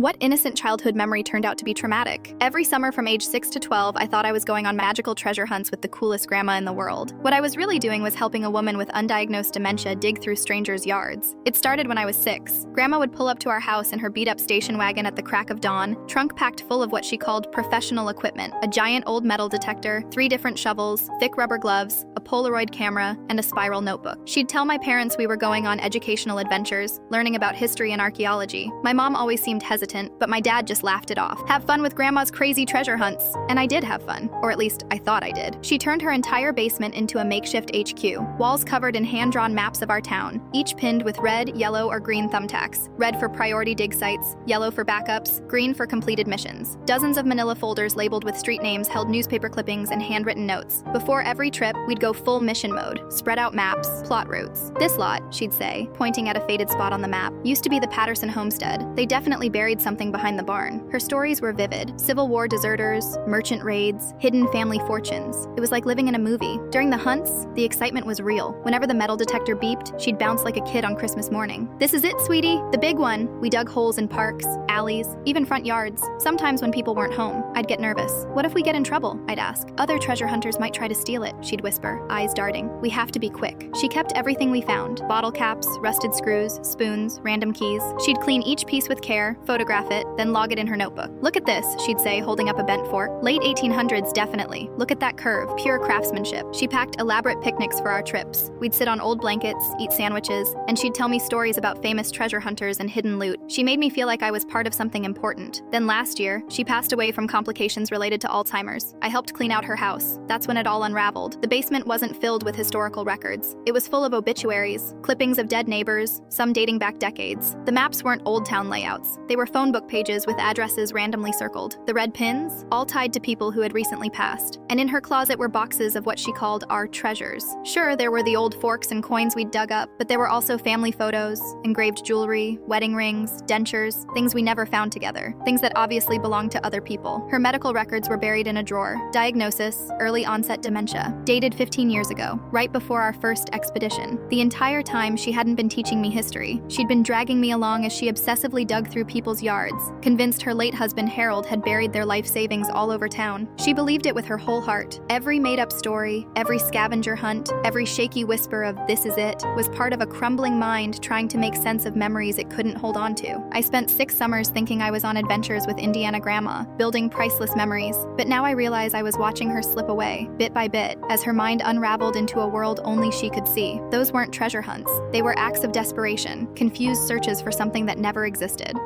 What innocent childhood memory turned out to be traumatic? Every summer from age 6 to 12, I thought I was going on magical treasure hunts with the coolest grandma in the world. What I was really doing was helping a woman with undiagnosed dementia dig through strangers' yards. It started when I was 6. Grandma would pull up to our house in her beat-up station wagon at the crack of dawn, trunk packed full of what she called professional equipment: a giant old metal detector, 3 different shovels, thick rubber gloves, a Polaroid camera, and a spiral notebook. She'd tell my parents we were going on educational adventures, learning about history and archaeology. My mom always seemed hesitant, but my dad just laughed it off. Have fun with Grandma's crazy treasure hunts. And I did have fun, or at least I thought I did. She turned her entire basement into a makeshift HQ, walls covered in hand-drawn maps of our town, each pinned with red, yellow, or green thumbtacks. Red for priority dig sites, yellow for backups, green for completed missions. Dozens of manila folders labeled with street names held newspaper clippings and handwritten notes. Before every trip, we'd go full mission mode, spread out maps, plot routes. This lot, she'd say, pointing at a faded spot on the map, used to be the Patterson homestead. They definitely buried something behind the barn. Her stories were vivid: Civil War deserters, merchant raids, hidden family fortunes. It was like living in a movie. During the hunts, the excitement was real. Whenever the metal detector beeped, she'd bounce like a kid on Christmas morning. "This is it, sweetie, the big one." We dug holes in parks, alleys, even front yards. Sometimes when people weren't home, I'd get nervous. "What if we get in trouble?" I'd ask. "Other treasure hunters might try to steal it," she'd whisper, eyes darting. "We have to be quick." She kept everything we found: bottle caps, rusted screws, spoons, random keys. She'd clean each piece with care, photograph it, then log it in her notebook. "Look at this," she'd say, holding up a bent fork. "Late 1800s, definitely. Look at that curve, pure craftsmanship." She packed elaborate picnics for our trips. We'd sit on old blankets, eat sandwiches, and she'd tell me stories about famous treasure hunters and hidden loot. She made me feel like I was part of something important. Then last year, she passed away from complications related to Alzheimer's. I helped clean out her house. That's when it all unraveled. The basement wasn't filled with historical records. It was full of obituaries, clippings of dead neighbors, some dating back decades. The maps weren't old town layouts. They were phone book pages with addresses randomly circled. The red pins, all tied to people who had recently passed. And in her closet were boxes of what she called our treasures. Sure, there were the old forks and coins we'd dug up, but there were also family photos, engraved jewelry, wedding rings, dentures, things we never found together, things that obviously belonged to other people. Her medical records were buried in a drawer. Diagnosis: early onset dementia. Dated 15 years ago, right before our first expedition. The entire time, she hadn't been teaching me history. She'd been dragging me along as she obsessively dug through people's yards, convinced her late husband Harold had buried their life savings all over town. She believed it with her whole heart. Every made-up story, every scavenger hunt, every shaky whisper of "this is it," was part of a crumbling mind trying to make sense of memories it couldn't hold on to. I spent 6 summers thinking I was on adventures with Indiana Grandma, building priceless memories. But now I realize I was watching her slip away, bit by bit, as her mind unraveled into a world only she could see. Those weren't treasure hunts. They were acts of desperation, confused searches for something that never existed.